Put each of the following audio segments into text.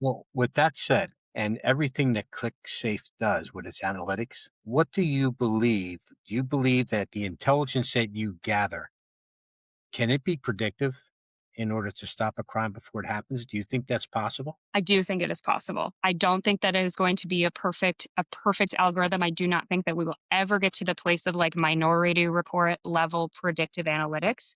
Well, with that said, and everything that ClickSafe does with its analytics, what do you believe? Do you believe that the intelligence that you gather can it be predictive in order to stop a crime before it happens? Do you think that's possible? I do think it is possible. I don't think that it is going to be a perfect algorithm. I do not think that we will ever get to the place of like minority report level predictive analytics,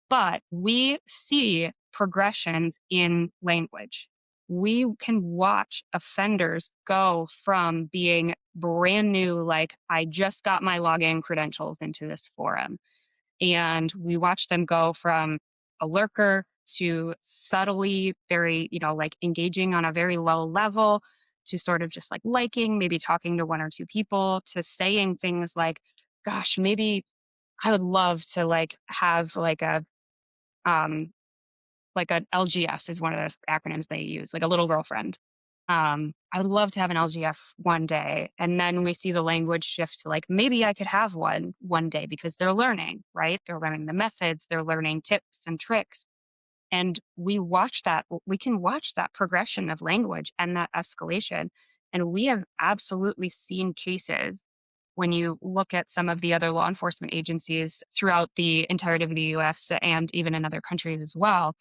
but we see progressions in language. We can watch offenders go from being brand new, like, I just got my login credentials into this forum. And we watch them go from a lurker to subtly very, like engaging on a very low level to sort of just like liking, maybe talking to one or two people to saying things like, gosh, maybe I would love to have um like an LGF is one of the acronyms they use, like a little girlfriend. I would love to have an LGF one day. And then we see the language shift to like, maybe I could have one day because they're learning, right? They're learning the methods, they're learning tips and tricks. And we can watch that progression of language and that escalation. And we have absolutely seen cases when you look at some of the other law enforcement agencies throughout the entirety of the US and even in other countries as well.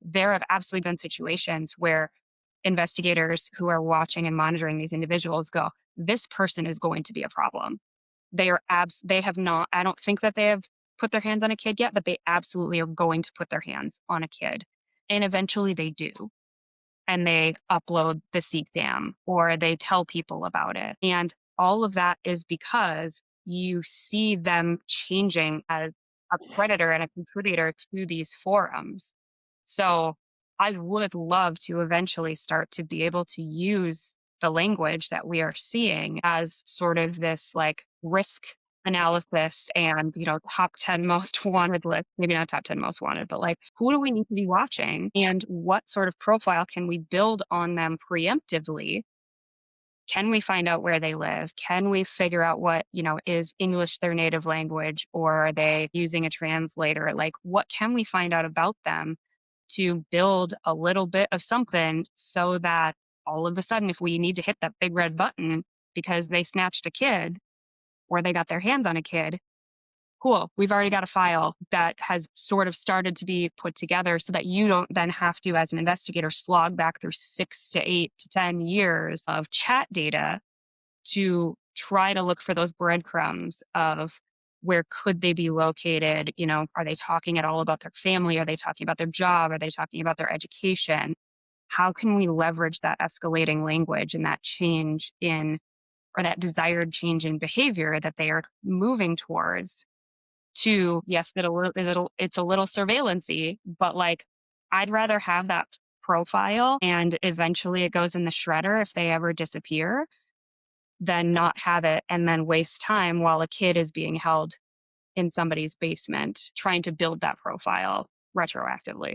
There have absolutely been situations where investigators who are watching and monitoring these individuals go, this person is going to be a problem. They have not, I don't think that they have put their hands on a kid yet, but they absolutely are going to put their hands on a kid. And eventually they do. And they upload the CSAM or they tell people about it. And all of that is because you see them changing as a predator and a contributor to these forums. So I would love to eventually start to be able to use the language that we are seeing as sort of this like risk analysis and top 10 most wanted list, maybe not top 10 most wanted, but like who do we need to be watching and what sort of profile can we build on them preemptively? Can we find out where they live? Can we figure out what, is English their native language or are they using a translator? Like, what can we find out about them to build a little bit of something so that all of a sudden, if we need to hit that big red button because they snatched a kid or they got their hands on a kid, cool. We've already got a file that has sort of started to be put together so that you don't then have to, as an investigator, slog back through 6 to 8 to 10 years of chat data to try to look for those breadcrumbs of where could they be located? Are they talking at all about their family? Are they talking about their job? Are they talking about their education? How can we leverage that escalating language and that change in or that desired change in behavior that they are moving towards to, yes, it's a little surveillancy, but like I'd rather have that profile and eventually it goes in the shredder if they ever disappear than not have it and then waste time while a kid is being held in somebody's basement trying to build that profile retroactively.